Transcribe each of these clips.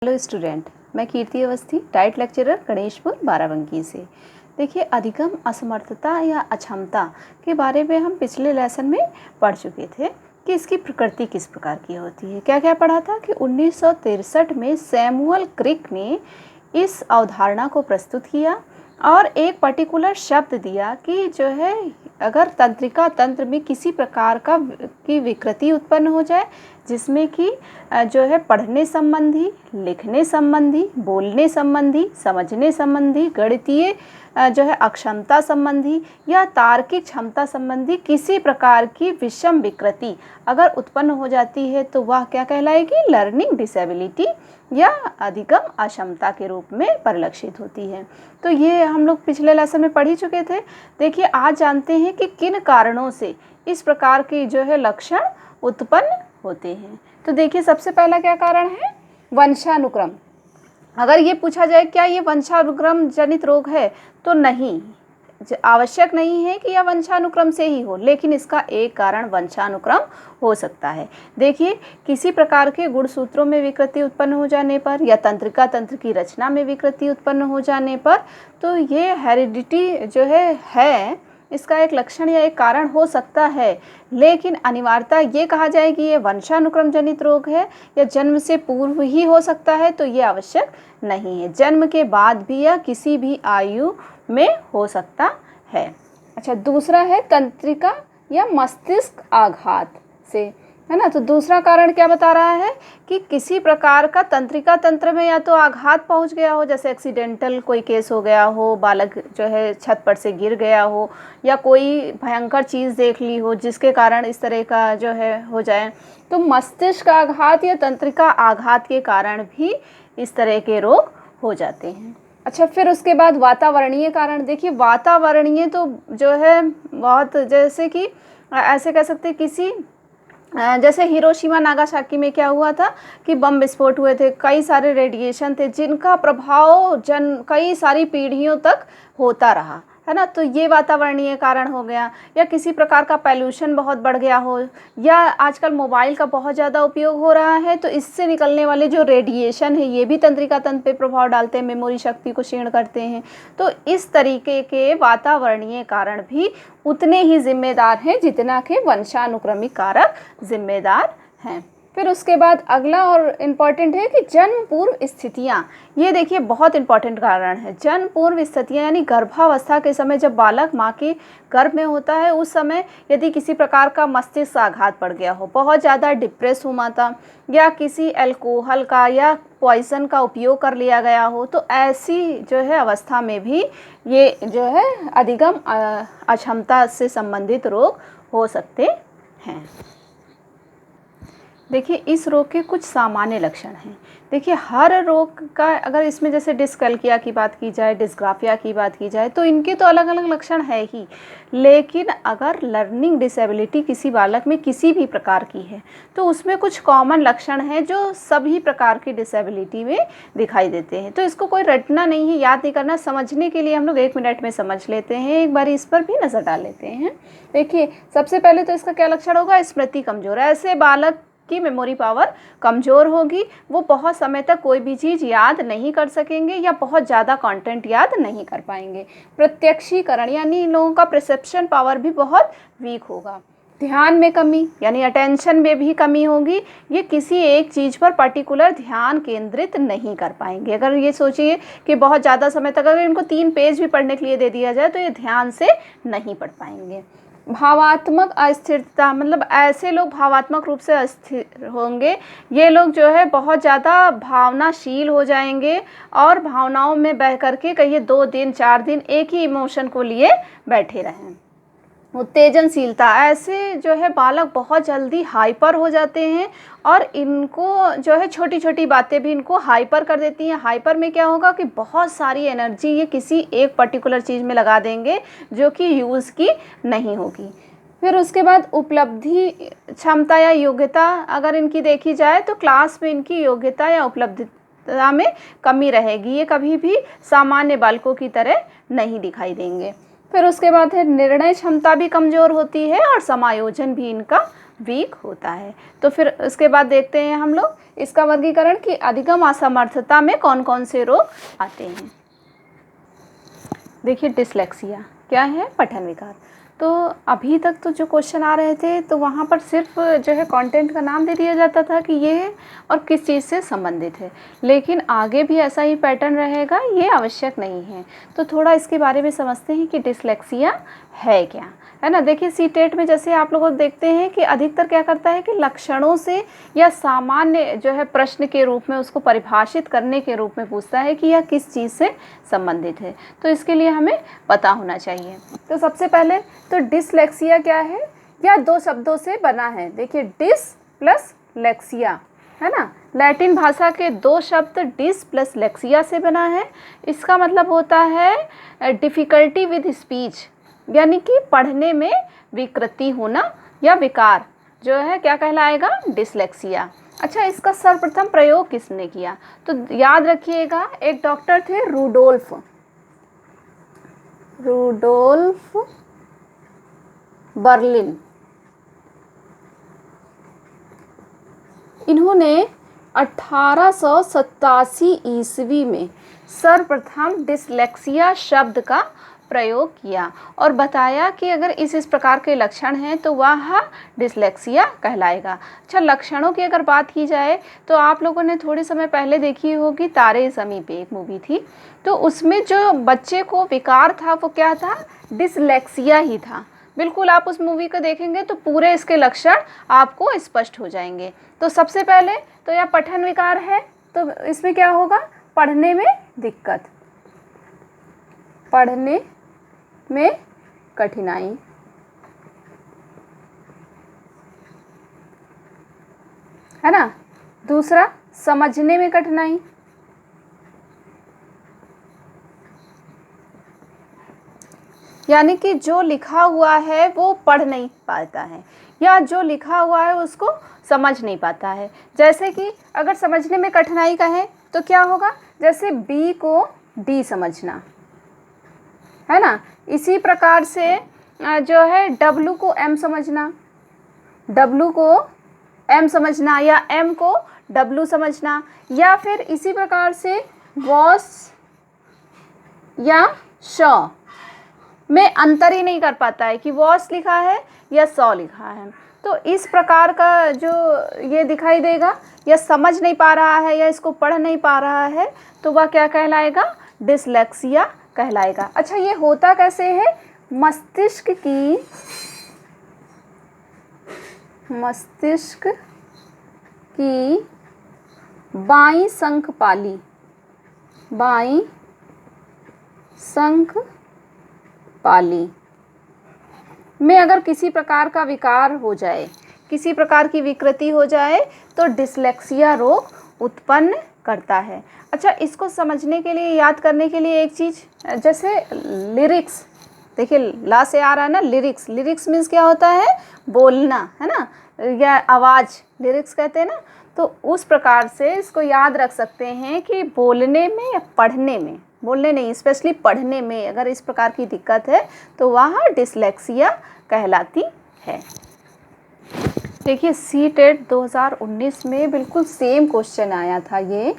Hello student, मैं कीर्ति Awasthi, diet lecturer Ganeshpur Barabanki से। देखिए, अधिगम असमर्थता या अक्षमता के बारे में हम पिछले लेसन में पढ़ चुके थे कि इसकी प्रकृति किस प्रकार की होती है। क्या क्या पढ़ा था कि 1963 में सैमुअल क्रिक ने इस अवधारणा को प्रस्तुत किया और एक पर्टिकुलर शब्द दिया कि जो है अगर तंत्रिका तंत्र में किसी प्रकार की विकृति उत्पन्न हो जाए जिसमें कि जो है पढ़ने संबंधी, लिखने संबंधी, बोलने संबंधी, समझने संबंधी, गणितीय जो है अक्षमता संबंधी या तार्किक क्षमता संबंधी किसी प्रकार की विषम विकृति अगर उत्पन्न हो जाती है तो वह क्या कहलाएगी? लर्निंग डिसेबिलिटी या अधिगम अक्षमता के रूप में परिलक्षित होती है। तो ये हम लोग पिछले लेसन में पढ़ ही चुके थे। देखिए, आज जानते हैं कि किन कारणों से इस प्रकार की जो है लक्षण उत्पन्न होते हैं। तो देखिए, सबसे पहला क्या कारण है? वंशानुक्रम। अगर ये पूछा जाए क्या ये वंशानुक्रम जनित रोग है, तो नहीं, आवश्यक नहीं है कि यह वंशानुक्रम से ही हो, लेकिन इसका एक कारण वंशानुक्रम हो सकता है। देखिए, किसी प्रकार के गुणसूत्रों में विकृति उत्पन्न हो जाने पर या तंत्रिका तंत्र की रचना में विकृति उत्पन्न हो जाने पर तो ये हेरिडिटी जो है इसका एक लक्षण या एक कारण हो सकता है, लेकिन अनिवार्यता ये कहा जाए कि ये वंशानुक्रम जनित रोग है या जन्म से पूर्व ही हो सकता है तो ये आवश्यक नहीं है। जन्म के बाद भी या किसी भी आयु में हो सकता है। अच्छा, दूसरा है तंत्रिका या मस्तिष्क आघात से, है ना। तो दूसरा कारण क्या बता रहा है कि किसी प्रकार का तंत्रिका तंत्र में या तो आघात पहुंच गया हो, जैसे एक्सीडेंटल कोई केस हो गया हो, बालक जो है छत पर से गिर गया हो या कोई भयंकर चीज़ देख ली हो जिसके कारण इस तरह का जो है हो जाए, तो मस्तिष्क आघात या तंत्रिका आघात के कारण भी इस तरह के रोग हो जाते हैं। अच्छा, फिर उसके बाद वातावरणीय कारण। देखिए, वातावरणीय तो जो है बहुत, जैसे कि ऐसे कह सकते किसी जैसे हिरोशिमा नागासाकी में क्या हुआ था कि बम विस्फोट हुए थे, कई सारे रेडिएशन थे जिनका प्रभाव कई सारी पीढ़ियों तक होता रहा, है ना। तो ये वातावरणीय कारण हो गया। या किसी प्रकार का पॉल्यूशन बहुत बढ़ गया हो, या आजकल मोबाइल का बहुत ज़्यादा उपयोग हो रहा है तो इससे निकलने वाले जो रेडिएशन है ये भी तंत्रिका तंत्र पे प्रभाव डालते हैं, मेमोरी शक्ति को क्षीण करते हैं। तो इस तरीके के वातावरणीय कारण भी उतने ही जिम्मेदार हैं जितना कि वंशानुक्रमिक कारक जिम्मेदार हैं। फिर उसके बाद अगला और इम्पॉर्टेंट है कि जन्म पूर्व स्थितियाँ। ये देखिए बहुत इम्पॉर्टेंट कारण है। जन्म पूर्व स्थितियाँ यानी गर्भावस्था के समय जब बालक माँ के गर्भ में होता है उस समय यदि किसी प्रकार का मस्तिष्क आघात पड़ गया हो, बहुत ज़्यादा डिप्रेस हुआ था या किसी अल्कोहल का या पॉइजन का उपयोग कर लिया गया हो, तो ऐसी जो है अवस्था में भी ये जो है अधिगम अक्षमता से संबंधित रोग हो सकते हैं। देखिए, इस रोग के कुछ सामान्य लक्षण हैं। देखिए, हर रोग का अगर इसमें जैसे डिस्कैल्किया की बात की जाए, डिस्ग्राफिया की बात की जाए तो इनके तो अलग अलग लक्षण है ही, लेकिन अगर लर्निंग डिसेबिलिटी किसी बालक में किसी भी प्रकार की है तो उसमें कुछ कॉमन लक्षण हैं जो सभी प्रकार की डिसेबिलिटी में दिखाई देते हैं। तो इसको कोई रटना नहीं है, याद नहीं करना, समझने के लिए हम लोग 1 मिनट में समझ लेते हैं। एक बार इस पर भी नज़र डाल लेते हैं। देखिए, सबसे पहले तो इसका क्या लक्षण होगा? स्मृति कमजोर। ऐसे बालक की मेमोरी पावर कमज़ोर होगी, वो बहुत समय तक कोई भी चीज़ याद नहीं कर सकेंगे या बहुत ज़्यादा कंटेंट याद नहीं कर पाएंगे। प्रत्यक्षीकरण यानी इन लोगों का परसेप्शन पावर भी बहुत वीक होगा। ध्यान में कमी यानी अटेंशन में भी कमी होगी, ये किसी एक चीज़ पर पर्टिकुलर ध्यान केंद्रित नहीं कर पाएंगे। अगर ये सोचिए कि बहुत ज़्यादा समय तक अगर इनको 3 पेज भी पढ़ने के लिए दे दिया जाए तो ये ध्यान से नहीं पढ़ पाएंगे। भावात्मक अस्थिरता, मतलब ऐसे लोग भावात्मक रूप से अस्थिर होंगे, ये लोग जो है बहुत ज़्यादा भावनाशील हो जाएंगे और भावनाओं में बह करके कहिए 2 दिन 4 दिन एक ही इमोशन को लिए बैठे रहें। उत्तेजनशीलता, ऐसे जो है बालक बहुत जल्दी हाइपर हो जाते हैं और इनको जो है छोटी छोटी बातें भी इनको हाइपर कर देती हैं। हाइपर में क्या होगा कि बहुत सारी एनर्जी ये किसी एक पर्टिकुलर चीज़ में लगा देंगे जो कि यूज़ की नहीं होगी। फिर उसके बाद उपलब्धि क्षमता या योग्यता अगर इनकी देखी जाए तो क्लास में इनकी योग्यता या उपलब्धता में कमी रहेगी, ये कभी भी सामान्य बालकों की तरह नहीं दिखाई देंगे। फिर उसके बाद है निर्णय क्षमता भी कमज़ोर होती है और समायोजन भी इनका वीक होता है। तो फिर उसके बाद देखते हैं हम लोग इसका वर्गीकरण कि अधिगम असमर्थता में कौन कौन से रोग आते हैं। देखिए डिसलेक्सिया क्या है, पठन विकार। तो अभी तक तो जो क्वेश्चन आ रहे थे तो वहाँ पर सिर्फ जो है कंटेंट का नाम दे दिया जाता था कि ये और किस चीज़ से संबंधित है, लेकिन आगे भी ऐसा ही पैटर्न रहेगा ये आवश्यक नहीं है। तो थोड़ा इसके बारे में समझते हैं कि डिसलेक्सिया है क्या, है ना। देखिए सी टेट में जैसे आप लोग देखते हैं कि अधिकतर क्या करता है कि लक्षणों से या सामान्य जो है प्रश्न के रूप में उसको परिभाषित करने के रूप में पूछता है कि यह किस चीज़ से संबंधित है। तो इसके लिए हमें पता होना चाहिए। तो सबसे पहले तो डिसलेक्सिया क्या है, या दो शब्दों से बना है। देखिए डिस प्लस लेक्सिया, है ना। लैटिन भाषा के दो शब्द डिस प्लस लेक्सिया से बना है। इसका मतलब होता है डिफ़िकल्टी विद स्पीच, यानी कि पढ़ने में विकृति होना या विकार जो है क्या कहलाएगा, डिसलेक्सिया। अच्छा, इसका सर्वप्रथम प्रयोग किसने किया, तो याद रखिएगा एक डॉक्टर थे रूडोल्फ बर्लिन। इन्होंने 1887 ईस्वी में सर्वप्रथम डिसलेक्सिया शब्द का प्रयोग किया और बताया कि अगर इस प्रकार के लक्षण हैं तो वह डिसलेक्सिया कहलाएगा। अच्छा, लक्षणों की अगर बात की जाए तो आप लोगों ने थोड़े समय पहले देखी होगी तारे ज़मीं पे, एक मूवी थी, तो उसमें जो बच्चे को विकार था वो क्या था, डिसलेक्सिया ही था। बिल्कुल आप उस मूवी को देखेंगे तो पूरे इसके लक्षण आपको स्पष्ट हो जाएंगे। तो सबसे पहले तो यह पठन विकार है, तो इसमें क्या होगा, पढ़ने में दिक्कत, पढ़ने में कठिनाई, है ना। दूसरा समझने में कठिनाई, यानी कि जो लिखा हुआ है वो पढ़ नहीं पाता है या जो लिखा हुआ है उसको समझ नहीं पाता है। जैसे कि अगर समझने में कठिनाई का है तो क्या होगा, जैसे बी को डी समझना, है ना। इसी प्रकार से जो है डब्लू को एम समझना, डब्लू को एम समझना या एम को डब्लू समझना, या फिर इसी प्रकार से वॉस या श में अंतर ही नहीं कर पाता है कि वॉस लिखा है या सौ लिखा है। तो इस प्रकार का जो ये दिखाई देगा या समझ नहीं पा रहा है या इसको पढ़ नहीं पा रहा है तो वह क्या कहलाएगा, डिसलेक्सिया कहलाएगा। अच्छा, ये होता कैसे है, मस्तिष्क की बाईं शंखपाली में अगर किसी प्रकार का विकार हो जाए, किसी प्रकार की विकृति हो जाए तो डिसलेक्सिया रोग उत्पन्न करता है। अच्छा, इसको समझने के लिए, याद करने के लिए एक चीज़, जैसे लिरिक्स, देखिए ला से आ रहा है ना, लिरिक्स मीन्स क्या होता है, बोलना, है ना, या आवाज़ लिरिक्स कहते हैं ना। तो उस प्रकार से इसको याद रख सकते हैं कि बोलने में या पढ़ने में, बोलने नहीं स्पेशली पढ़ने में अगर इस प्रकार की दिक्कत है तो वह डिसलेक्सिया कहलाती है। देखिए सी टेट 2019 में बिल्कुल सेम क्वेश्चन आया था। ये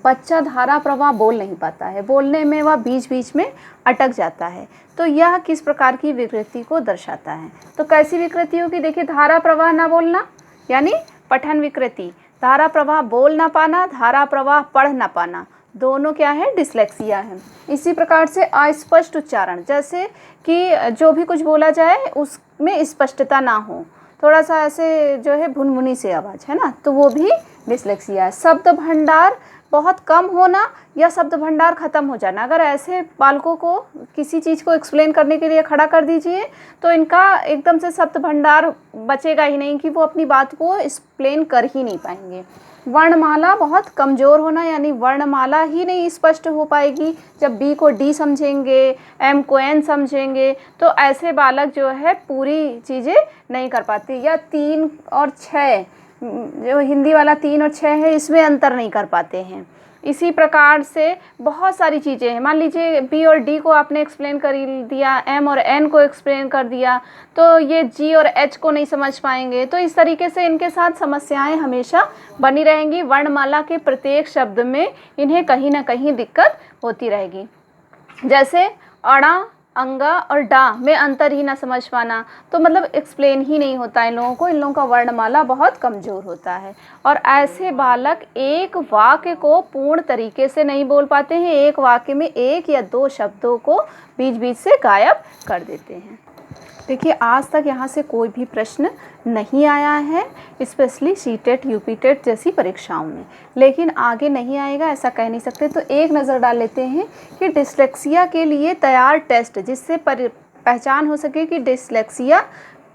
बच्चा धारा प्रवाह बोल नहीं पाता है, बोलने में वह बीच बीच में अटक जाता है, तो यह किस प्रकार की विकृति को दर्शाता है। तो कैसी विकृति होगी, देखिए धारा प्रवाह ना बोलना यानी पठन विकृति, धारा प्रवाह बोल ना पाना, धारा प्रवाह पढ़ ना पाना, दोनों क्या है, डिसलेक्सिया है। इसी प्रकार से अस्पष्ट उच्चारण, जैसे कि जो भी कुछ बोला जाए उसमें स्पष्टता ना हो, थोड़ा सा ऐसे जो है भुनभुनी से आवाज़, है ना, तो वो भी डिसलेक्सिया है। शब्द भंडार बहुत कम होना या शब्द भंडार ख़त्म हो जाना, अगर ऐसे बालकों को किसी चीज़ को एक्सप्लेन करने के लिए खड़ा कर दीजिए तो इनका एकदम से शब्द भंडार बचेगा ही नहीं कि वो अपनी बात को एक्सप्लेन कर ही नहीं पाएंगे। वर्णमाला बहुत कमज़ोर होना, यानी वर्णमाला ही नहीं स्पष्ट हो पाएगी। जब बी को डी समझेंगे, एम को एन समझेंगे, तो ऐसे बालक जो है पूरी चीज़ें नहीं कर पाते। या 3 और 6 जो हिंदी वाला 3 और 6 है इसमें अंतर नहीं कर पाते हैं। इसी प्रकार से बहुत सारी चीज़ें हैं। मान लीजिए बी और डी को आपने एक्सप्लेन कर दिया, एम और एन को एक्सप्लेन कर दिया, तो ये जी और एच को नहीं समझ पाएंगे। तो इस तरीके से इनके साथ समस्याएं हमेशा बनी रहेंगी। वर्णमाला के प्रत्येक शब्द में इन्हें कहीं ना कहीं दिक्कत होती रहेगी। जैसे अड़ा, अंगा और डा में अंतर ही ना समझ पाना, तो मतलब एक्सप्लेन ही नहीं होता इन लोगों को। इन लोगों का वर्णमाला बहुत कमज़ोर होता है और ऐसे बालक एक वाक्य को पूर्ण तरीके से नहीं बोल पाते हैं। एक वाक्य में 1 या 2 शब्दों को बीच बीच से गायब कर देते हैं। देखिए आज तक यहाँ से कोई भी प्रश्न नहीं आया है, स्पेशली सीटेट, यूपीटेट जैसी परीक्षाओं में, लेकिन आगे नहीं आएगा ऐसा कह नहीं सकते। तो एक नज़र डाल लेते हैं कि डिस्लेक्सिया के लिए तैयार टेस्ट, जिससे पहचान हो सके कि डिस्लेक्सिया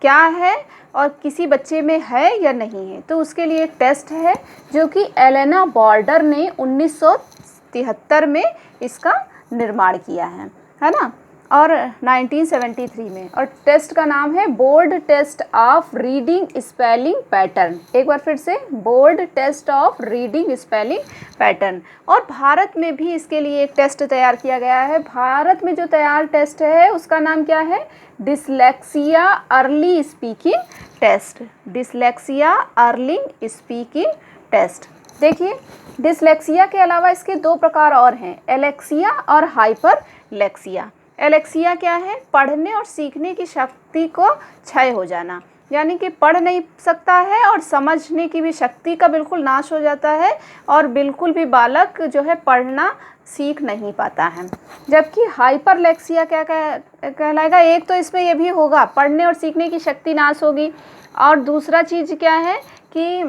क्या है और किसी बच्चे में है या नहीं है। तो उसके लिए एक टेस्ट है जो कि एलेना बॉर्डर ने 1973 में इसका निर्माण किया है ना, और 1973 में। और टेस्ट का नाम है board test of reading spelling pattern. एक बार फिर से, board test of reading spelling pattern. और भारत में भी इसके लिए एक टेस्ट तैयार किया गया है। भारत में जो तैयार टेस्ट है उसका नाम क्या है? Dyslexia early speaking test. Dyslexia early speaking test. देखिए डिसलेक्सिया के अलावा इसके 2 प्रकार और हैं, एलेक्सिया और हाइपरलेक्सिया। एलेक्सिया क्या है? पढ़ने और सीखने की शक्ति को क्षय हो जाना, यानी कि पढ़ नहीं सकता है और समझने की भी शक्ति का बिल्कुल नाश हो जाता है और बिल्कुल भी बालक जो है पढ़ना सीख नहीं पाता है। जबकि हाइपरलेक्सिया क्या कहलाएगा? एक तो इसमें ये भी होगा, पढ़ने और सीखने की शक्ति नाश होगी, और दूसरा चीज़ क्या है कि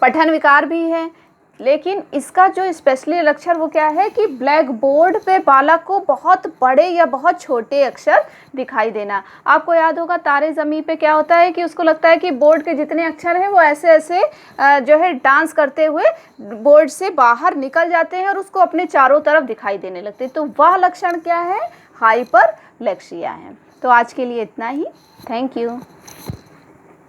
पठन विकार भी है। लेकिन इसका जो स्पेशली लक्षण वो क्या है कि ब्लैक बोर्ड पे बालक को बहुत बड़े या बहुत छोटे अक्षर दिखाई देना। आपको याद होगा तारे ज़मीं पे क्या होता है कि उसको लगता है कि बोर्ड के जितने अक्षर हैं वो ऐसे ऐसे जो है डांस करते हुए बोर्ड से बाहर निकल जाते हैं और उसको अपने चारों तरफ दिखाई देने लगते हैं। तो वह लक्षण क्या है? हाइपरलेक्सिया है। तो आज के लिए इतना ही। Thank you.